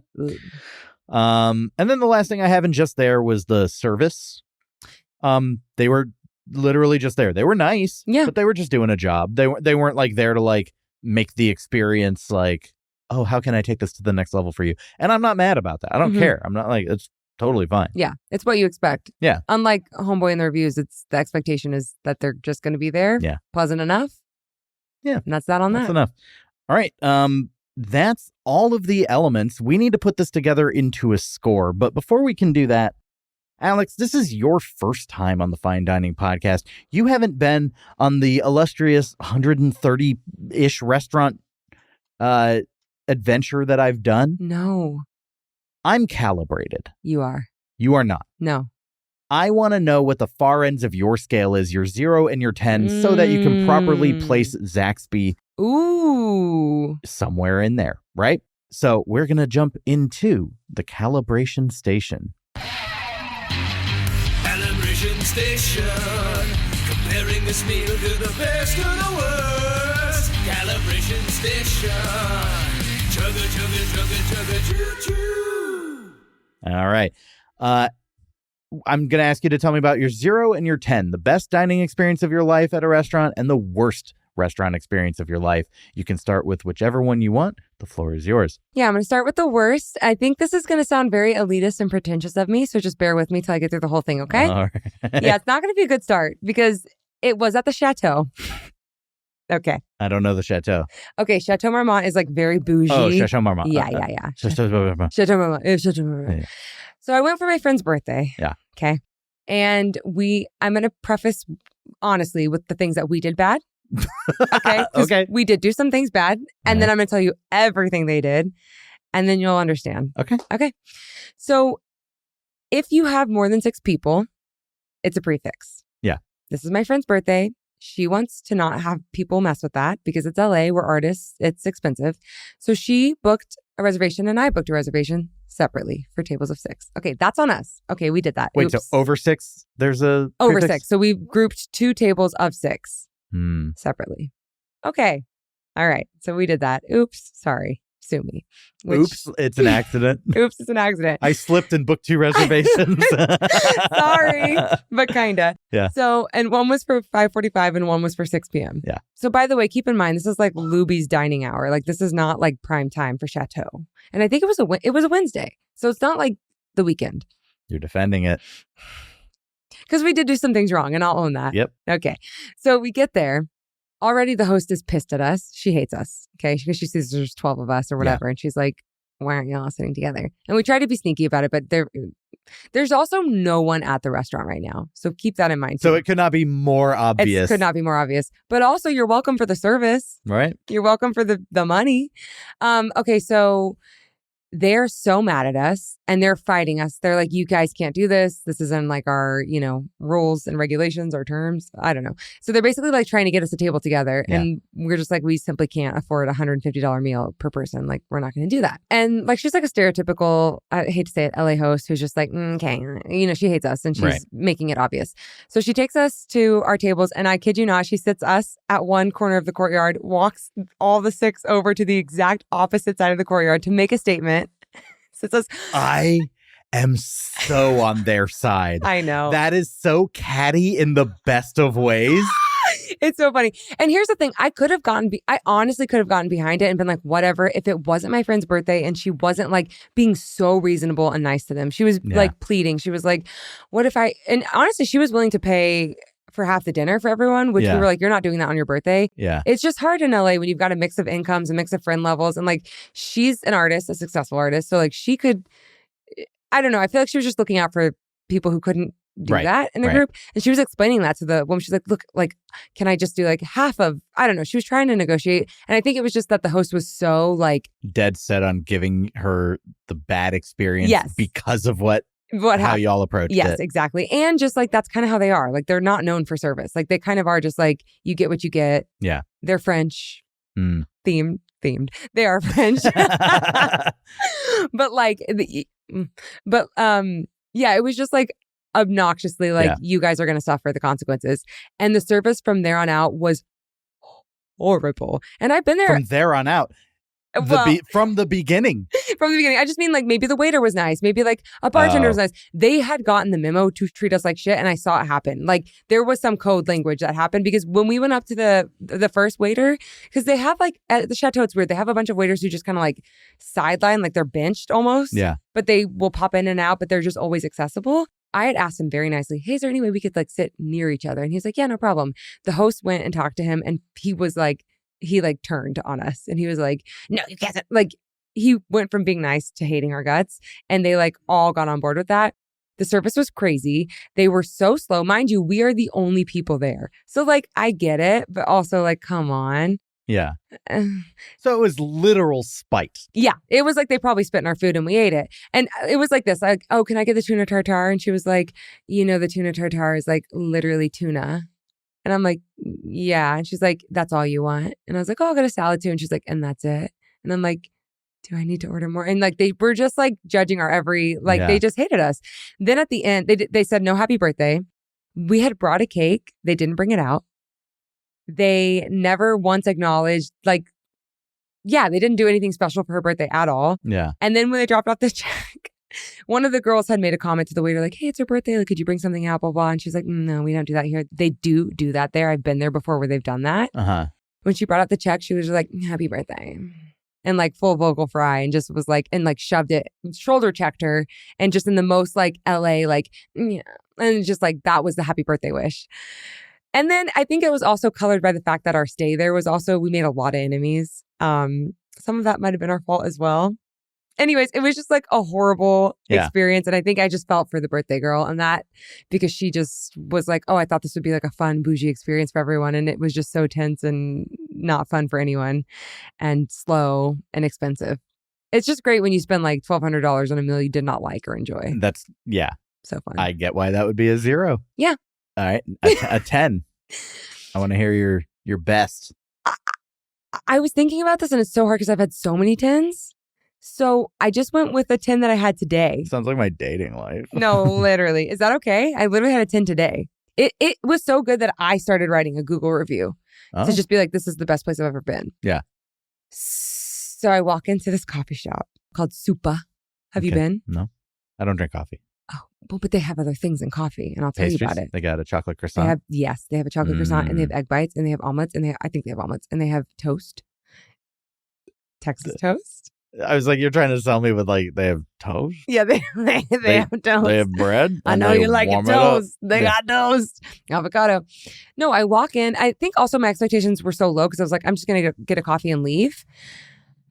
And then the last thing I have in just there was the service. They were literally just there. They were nice, but they were just doing a job. They weren't like there to like make the experience like, oh, how can I take this to the next level for you? And I'm not mad about that. I don't care. I'm not like, it's totally fine. Yeah. It's what you expect. Yeah. Unlike Homeboy in the reviews, it's the expectation is that they're just going to be there. Yeah. Pleasant enough. Yeah. And that's that on that. That's enough. All right. That's all of the elements. We need to put this together into a score. But before we can do that, Alex, this is your first time on the Fine Dining Podcast. You haven't been on the illustrious 130-ish restaurant adventure that I've done. No. I'm calibrated. You are. You are not. No. I want to know what the far ends of your scale is, your 0 and your 10, so that you can properly place Zaxby somewhere in there, right? So we're going to jump into the calibration station. Hello, calibration station. Comparing this meal to the best of the worst. Calibration station. Chugga, chugga, chugga, chugga, choo, choo. All right. I'm going to ask you to tell me about your 0 and your 10, the best dining experience of your life at a restaurant and the worst restaurant experience of your life. You can start with whichever one you want. The floor is yours. Yeah, I'm going to start with the worst. I think this is going to sound very elitist and pretentious of me, so just bear with me till I get through the whole thing, okay? All right. Yeah, it's not going to be a good start because it was at the Chateau. Okay. I don't know the Chateau. Okay, Chateau Marmont is like very bougie. Oh, Chateau Marmont. Yeah. Chateau Marmont. Chateau Marmont. Chateau Marmont. Yeah. So I went for my friend's birthday. Yeah. Okay. And I'm going to preface honestly with the things that we did bad. Okay. Okay. We did do some things bad. And then I'm going to tell you everything they did. And then you'll understand. Okay. Okay. So if you have more than 6 people, it's a prefix. Yeah. This is my friend's birthday. She wants to not have people mess with that because it's LA. We're artists. It's expensive. So she booked a reservation and I booked a reservation separately for tables of 6. Okay, that's on us. Okay, we did that. Wait, Oops. so over 6, there's a Over prefix? 6. So we grouped 2 tables of 6 Hmm. separately. Okay. All right. So we did that. Oops. Sorry. Sue me. Oops, it's an accident. Oops, it's an accident. I slipped and booked 2 reservations. Sorry, but kinda. Yeah. So, and one was for 5:45 and one was for 6 p.m. Yeah. So by the way, keep in mind, this is like Luby's dining hour. Like this is not like prime time for Chateau. And I think it was a Wednesday. So it's not like the weekend. You're defending it. Because we did do some things wrong and I'll own that. Yep. Okay. So we get there. Already the host is pissed at us. She hates us. Okay. Because she sees there's 12 of us or whatever. And she's like, why aren't y'all sitting together? And we try to be sneaky about it, but there's also no one at the restaurant right now. So keep that in mind. So too. it could not be more obvious. It could not be more obvious. But also you're welcome for the service. Right? You're welcome for the money. Okay. So they're so mad at us and they're fighting us. They're like, you guys can't do this. This isn't like our, rules and regulations or terms. I don't know. So they're basically like trying to get us a table together. Yeah. And we're just like, we simply can't afford a $150 meal per person. Like, we're not going to do that. And like, she's like a stereotypical, I hate to say it, LA host who's just like, okay, she hates us and she's making it obvious. So she takes us to our tables and I kid you not, she sits us at one corner of the courtyard, walks all the 6 over to the exact opposite side of the courtyard to make a statement. I am so on their side. I know. That is so catty in the best of ways. It's so funny. And here's the thing. I honestly could have gotten behind it and been like, whatever, if it wasn't my friend's birthday and she wasn't like being so reasonable and nice to them. She was like pleading. She was like, and honestly, she was willing to pay for half the dinner for everyone, which we were like, you're not doing that on your birthday. Yeah. It's just hard in LA when you've got a mix of incomes, a mix of friend levels. And like, she's an artist, a successful artist. So like she could, I don't know. I feel like she was just looking out for people who couldn't do that in the group. And she was explaining that to the woman. She's like, look, like, can I just do like half of, I don't know. She was trying to negotiate. And I think it was just that the host was so like dead set on giving her the bad experience because of how y'all approached it. Yes, exactly. And just like, that's kind of how they are. Like, they're not known for service. Like, they kind of are just like, you get what you get. Yeah. They're French themed. They are French. But like, yeah, it was just like obnoxiously like, you guys are going to suffer the consequences. And the service from there on out was horrible. And I've been there. From there on out. From the beginning. From the beginning. I just mean like maybe the waiter was nice. Maybe like a bartender was nice. They had gotten the memo to treat us like shit and I saw it happen. Like there was some code language that happened because when we went up to the first waiter, because they have like at the Chateau, it's weird. They have a bunch of waiters who just kind of like sideline, like they're benched almost. Yeah. But they will pop in and out, but they're just always accessible. I had asked him very nicely, hey, is there any way we could like sit near each other? And he's like, yeah, no problem. The host went and talked to him and he was like, he like turned on us and he was like, no, you can't. Like he went from being nice to hating our guts and they like all got on board with that. The service was crazy. They were so slow. Mind you, we are the only people there. So like, I get it, but also like, come on. Yeah. So it was literal spite. Yeah. It was like they probably spit in our food and we ate it. And it was like this, like, oh, can I get the tuna tartare? And she was like, the tuna tartare is like literally tuna. And I'm like, yeah. And she's like, that's all you want? And I was like, oh, I'll get a salad too. And she's like, and that's it. And I'm like, do I need to order more? And like, they were just like judging our every, like they just hated us. Then at the end, they said, no happy birthday. We had brought a cake. They didn't bring it out. They never once acknowledged, like, yeah, they didn't do anything special for her birthday at all. Yeah. And then when they dropped off the check, one of the girls had made a comment to the waiter, like, hey, it's her birthday. Like, could you bring something out, blah, blah. And she's like, no, we don't do that here. They do that there. I've been there before where they've done that. Uh-huh. When she brought out the check, she was just like, happy birthday. And like full vocal fry and just was like, and like shoved it, shoulder checked her. And just in the most like LA, like, yeah. And just like, that was the happy birthday wish. And then I think it was also colored by the fact that our stay there was also, we made a lot of enemies. Some of that might have been our fault as well. Anyways, it was just like a horrible experience. And I think I just felt for the birthday girl and that because she just was like, oh, I thought this would be like a fun, bougie experience for everyone. And it was just so tense and not fun for anyone and slow and expensive. It's just great when you spend like $1,200 on a meal you did not like or enjoy. That's, yeah. So fun. I get why that would be a 0. Yeah. All right. A 10. I want to hear your best. I was thinking about this and it's so hard because I've had so many 10s. So I just went with the 10 that I had today. Sounds like my dating life. No, literally. Is that okay? I literally had a 10 today. It was so good that I started writing a Google review to just be like, this is the best place I've ever been. Yeah. So I walk into this coffee shop called Supa. Have you been? No, I don't drink coffee. Oh, well, but they have other things in coffee, and I'll tell you about it. They got a chocolate croissant. They have a chocolate croissant, and they have egg bites, and they have omelets, and I think they have omelets, and they have toast. Texas toast. I was like, you're trying to sell me with like they have toast? Yeah, they have toast. They have bread. I know you like it toast. They got toast. Avocado. No, I walk in. I think also my expectations were so low because I was like, I'm just going to get a coffee and leave.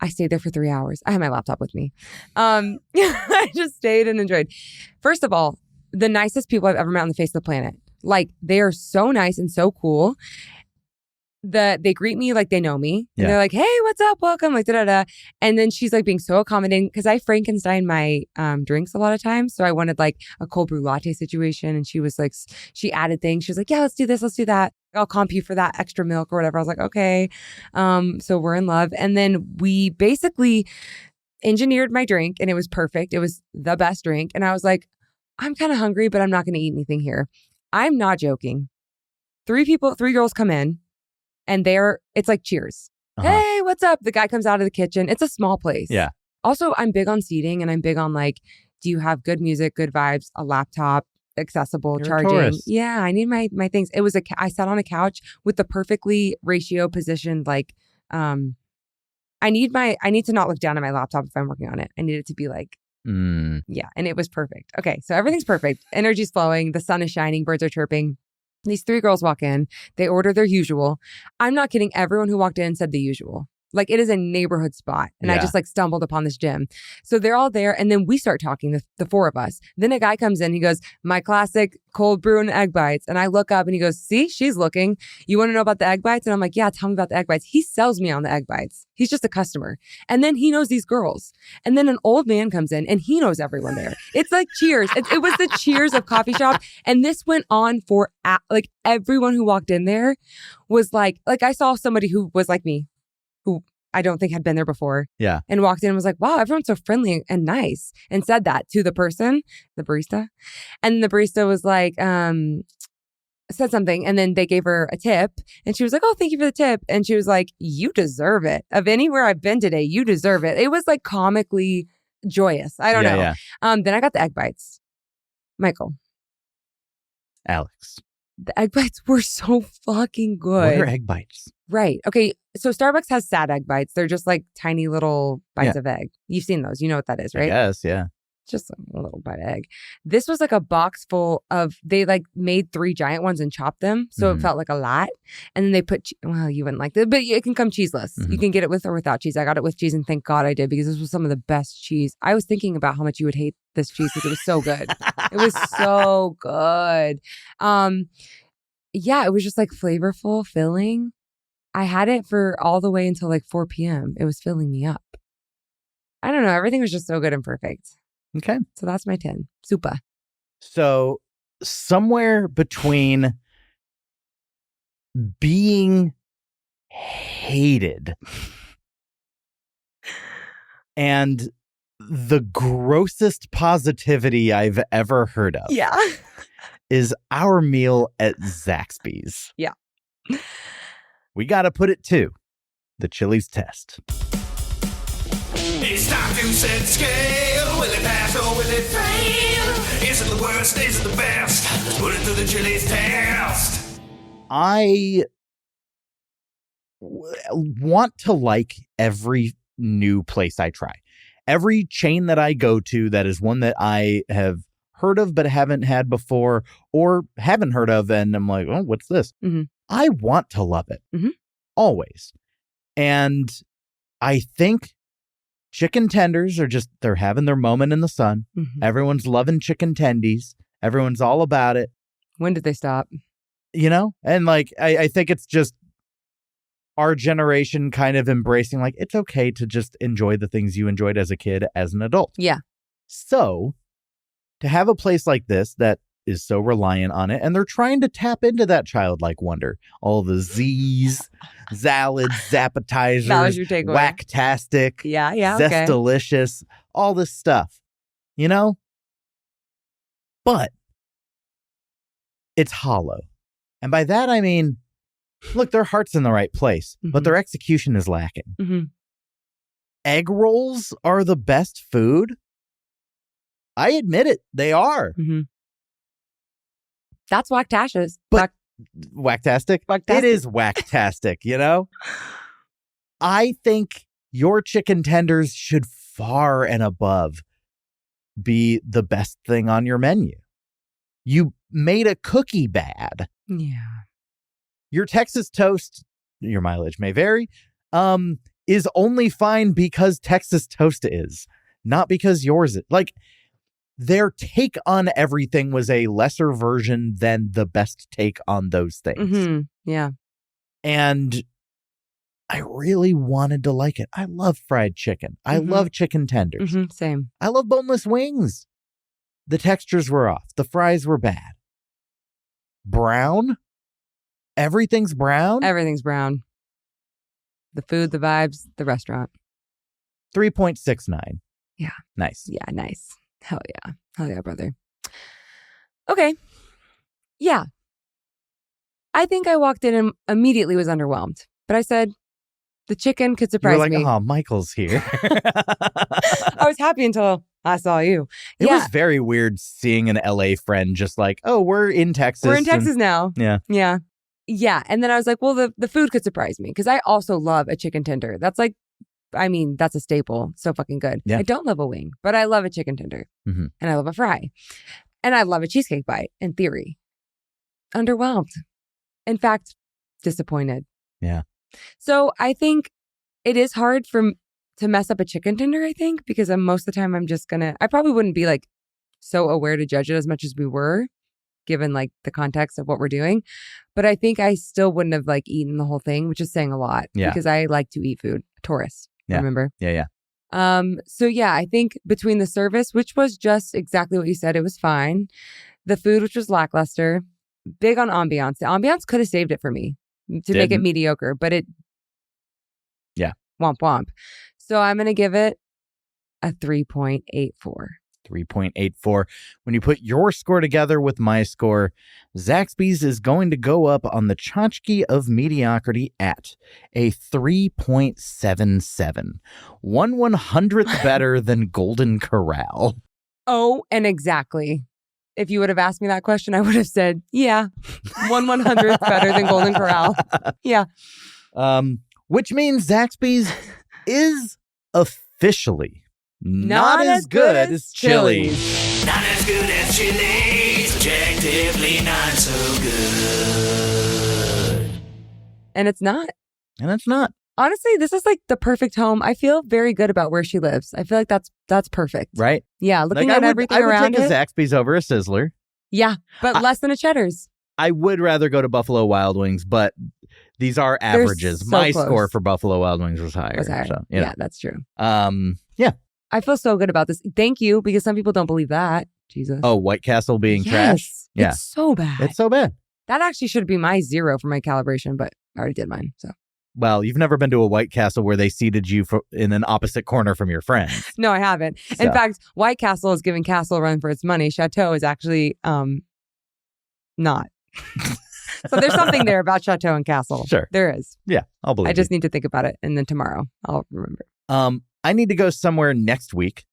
I stayed there for 3 hours. I had my laptop with me. I just stayed and enjoyed. First of all, the nicest people I've ever met on the face of the planet. Like, they are so nice and so cool. They greet me like they know me. And they're like, hey, what's up? Welcome. Like, da-da-da. And then she's like being so accommodating because I Frankenstein my drinks a lot of times. So I wanted like a cold brew latte situation. And she was like, she added things. She was like, yeah, let's do this. Let's do that. I'll comp you for that extra milk or whatever. I was like, okay. So we're in love. And then we basically engineered my drink and it was perfect. It was the best drink. And I was like, I'm kind of hungry, but I'm not going to eat anything here. I'm not joking. 3 girls come in. And it's like cheers. Hey, what's up? The guy comes out of the kitchen. It's a small place. Yeah. Also, I'm big on seating and I'm big on like, do you have good music, good vibes, a laptop, accessible, charging? Yeah, I need my things. It was I sat on a couch with the perfectly ratio positioned like, I need to not look down at my laptop if I'm working on it. I need it to be like, yeah. And it was perfect. Okay. So everything's perfect. Energy's flowing. The sun is shining. Birds are chirping. These 3 girls walk in. They order their usual. I'm not kidding. Everyone who walked in said the usual. Like, it is a neighborhood spot. And I just like stumbled upon this gym. So they're all there. And then we start talking, the 4 of us. Then a guy comes in. He goes, my classic cold brew and egg bites. And I look up and he goes, see, she's looking. You want to know about the egg bites? And I'm like, yeah, tell me about the egg bites. He sells me on the egg bites. He's just a customer. And then he knows these girls. And then an old man comes in and he knows everyone there. It's like Cheers. It was the Cheers of coffee shop. And this went on for like everyone who walked in there was like I saw somebody who was like me, who I don't think had been there before. Yeah. And walked in and was like, wow, everyone's so friendly and nice. And said that to the person, the barista. And the barista was like, said something. And then they gave her a tip. And she was like, oh, thank you for the tip. And she was like, you deserve it. Of anywhere I've been today, you deserve it. It was like comically joyous. I don't know. Yeah. Then I got the egg bites. Michael. Alex. The egg bites were so fucking good. What are egg bites? Right. Okay. So Starbucks has sad egg bites. They're just like tiny little bites of egg. You've seen those. You know what that is, right? Yes. Yeah. Just a little bite of egg. This was like a box full of, they like made 3 giant ones and chopped them. So it felt like a lot. And then they put, well, you wouldn't like that, but it can come cheeseless. You can get it with or without cheese. I got it with cheese and thank God I did because this was some of the best cheese. I was thinking about how much you would hate this cheese because it was so good. It was so good. Yeah, it was just like flavorful, filling. I had it for all the way until like 4 p.m. It was filling me up. I don't know. Everything was just so good and perfect. Okay. So that's my 10. Super. So somewhere between being hated and the grossest positivity I've ever heard of. Yeah. is our meal at Zaxby's. Yeah. We got to put it to the Chili's test. It's time to set the scale. Will it pass or will it fail? Is it the worst? Is it the best? Let's put it to the Chili's test. I want to like every new place I try. Every chain that I go to that is one that I have heard of but haven't had before, or haven't heard of, and I'm like, oh, what's this? Mm-hmm. I want to love it. Mm-hmm. Always. And I think chicken tenders are just, they're having their moment in the sun. Mm-hmm. Everyone's loving chicken tendies. Everyone's all about it. When did they stop? You know? And like, I think it's just our generation kind of embracing, like, it's okay to just enjoy the things you enjoyed as a kid, as an adult. Yeah. So to have a place like this that is so reliant on it, and they're trying to tap into that childlike wonder. All the Z's, salads, appetizers, That was your takeaway. Whacktastic, Yeah, Zest okay. Delicious, all this stuff, you know? But it's hollow. And by that, I mean, look, their heart's in the right place, but Mhm. their execution is lacking. Mm-hmm. Egg rolls are the best food. I admit it. They are. Mm-hmm. That's whacktastic. But Whacktastic? Whacktastic. It is whacktastic, you know? I think your chicken tenders should far and above be the best thing on your menu. You made a cookie bad. Yeah. Your Texas toast, your mileage may vary, is only fine because Texas toast is, not because yours is. Like, their take on everything was a lesser version than the best take on those things. Mm-hmm. Yeah. And I really wanted to like it. I love fried chicken. I Mhm. love chicken tenders. Mm-hmm. Same. I love boneless wings. The textures were off. The fries were bad. Brown? Everything's brown? Everything's brown. The food, the vibes, the restaurant. 3.69. Yeah. Nice. Yeah, nice. Hell yeah. Hell yeah, brother. Okay. Yeah. I think I walked in and immediately was underwhelmed. But I said, the chicken could You surprise were like, me. oh, Michael's here. I was happy until I saw you. It Yeah. was very weird seeing an LA friend just like, oh, we're in Texas. We're in and- Texas now. Yeah. Yeah. Yeah. And then I was like, well, the food could surprise me because I also love a chicken tender. That's like, I mean, that's a staple. So fucking good. Yeah. I don't love a wing, but I love a chicken tender. Mhm. And I love a fry. And I love a cheesecake bite in theory. Underwhelmed. In fact, disappointed. Yeah. So I think it is hard to mess up a chicken tender, I think, because most of the time I probably wouldn't be like so aware to judge it as much as we were, given like the context of what we're doing. But I think I still wouldn't have like eaten the whole thing, which is saying a lot. Yeah. Because I like to eat food. Tourist. Yeah. Remember? Yeah. So yeah, I think between the service, which was just exactly what you said, it was fine. The food, which was lackluster, big on ambiance. The ambiance could have saved it for me to make it Didn't. mediocre, but it Yeah. Womp womp. So I'm going to give it a 3.84. 3.84. When you put your score together with my score, Zaxby's is going to go up on the tchotchke of mediocrity at a 3.77. 1/100th better than Golden Corral. Oh, and exactly. If you would have asked me that question, I would have said, yeah, 1/100th better than Golden Corral. Yeah. Which means Zaxby's is officially not as good as Chili's. Not as good as Chili's. Objectively not so good. And it's not. And it's not. Honestly, this is like the perfect home. I feel very good about where she lives. I feel like that's perfect. Right? Yeah, looking Like, at everything I would around take it. a Zaxby's over a Sizzler. Yeah, but less than a Cheddar's. I would rather go to Buffalo Wild Wings, but these are averages. so My close. score for Buffalo Wild Wings was higher. Was higher. So, you Yeah, know. that's true. Yeah. I feel so good about this. Thank you, because some people don't believe that. Jesus. Oh, White Castle being trash? Yes, Yeah. It's so bad. It's so bad. That actually should be my 0 for my calibration, but I already did mine. So Well, you've never been to a White Castle where they seated you in an opposite corner from your friends. no, I haven't. So. In fact, White Castle is giving Castle a run for its money. Chateau is actually not. So there's something there about Chateau and Castle. Sure. There is. Yeah, I'll believe I just need to think about it. And then tomorrow I'll remember. I need to go somewhere next week.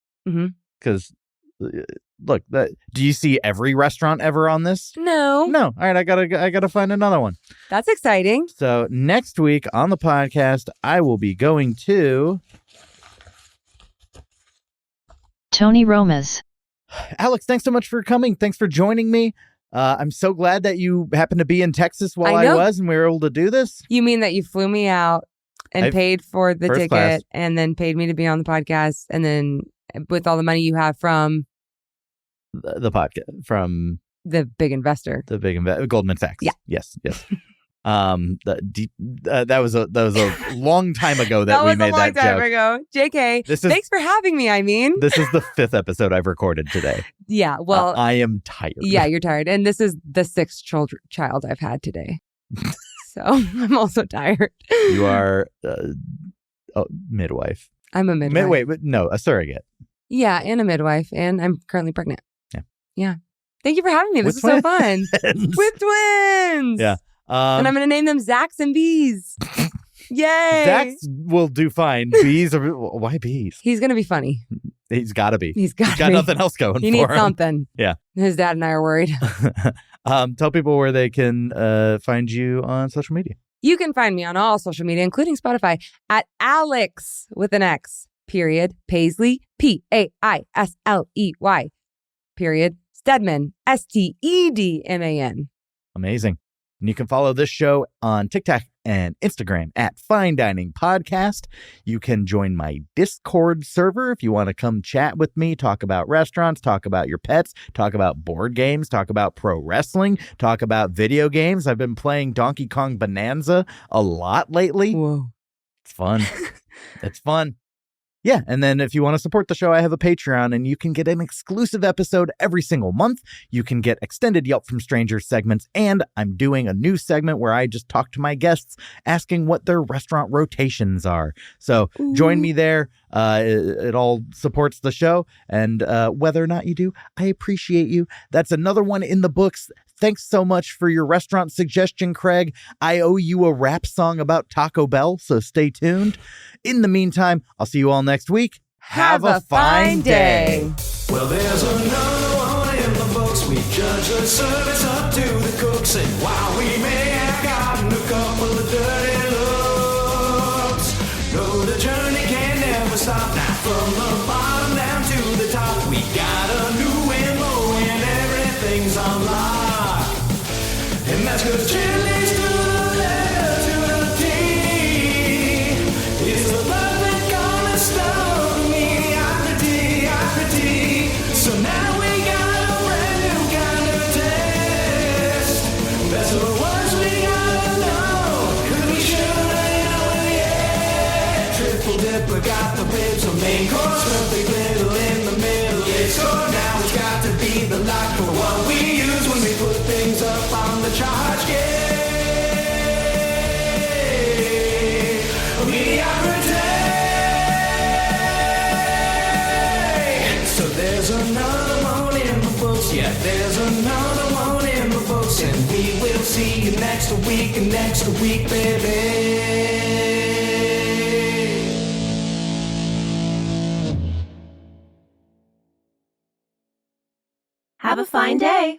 Because, look, do you see every restaurant ever on this? No. All right, I gotta find another one. That's exciting. So next week on the podcast, I will be going to Tony Roma's. Alex, thanks so much for coming. Thanks for joining me. I'm so glad that you happened to be in Texas while I was and we were able to do this. You mean that you flew me out and paid for the ticket class. And then paid me to be on the podcast and then with all the money you have from the podcast, from the big investor. Goldman Sachs. Yeah. Yes. That was a long time ago that we made that joke. That was a long time ago. JK, thanks for having me, This is the 5th episode I've recorded today. Yeah, well. I am tired. Yeah, you're tired. And this is the 6th child I've had today. So I'm also tired. You are a midwife. I'm a midwife. Wait, a surrogate. Yeah, and a midwife. And I'm currently pregnant. Yeah. Thank you for having me. This is so fun. With twins. Yeah. And I'm going to name them Zax and Bees. Yay. Zax will do fine. Bees are... Why bees? He's going to be funny. He's got to be. He's got nothing else going for him. He needs something. Yeah. His dad and I are worried. Tell people where they can find you on social media. You can find me on all social media, including Spotify, at Alex with an X, period, Paisley, Paisley, period, Stedman, Stedman. Amazing. And you can follow this show on TikTok and Instagram at Fine Dining Podcast. You can join my Discord server if you want to come chat with me, talk about restaurants, talk about your pets, talk about board games, talk about pro wrestling, talk about video games. I've been playing Donkey Kong Bonanza a lot lately. Whoa. It's fun. It's fun. Yeah, and then if you want to support the show, I have a Patreon, and you can get an exclusive episode every single month. You can get extended Yelp from Strangers segments, and I'm doing a new segment where I just talk to my guests, asking what their restaurant rotations are. So join me there. It all supports the show, and whether or not you do, I appreciate you. That's another one in the books. Thanks so much for your restaurant suggestion, Craig. I owe you a rap song about Taco Bell, so stay tuned. In the meantime, I'll see you all next week. Have a fine day. Well, there's another one in the books. We judge the service up to the cooks. And while we may have gotten a couple of dirty looks, no, the journey can never stop. Now from the bottom down to the top, we got a new MO and everything's on lock. And that's 'cause Chili's to the letter to the T is the perfect cornerstone of mediocrity. So now we got a brand new kind of test. That's the words we gotta know, 'cause we sure ain't know it yet. Triple dipper got the ribs, a main course, perfect little in the middle. It's score, now it's got to be the lock for what we use when we put things up on the charge. Yeah, mediocrity. So there's another one in the books. Yeah, there's another one in the books, and we will see you next week, baby. Have a fine day.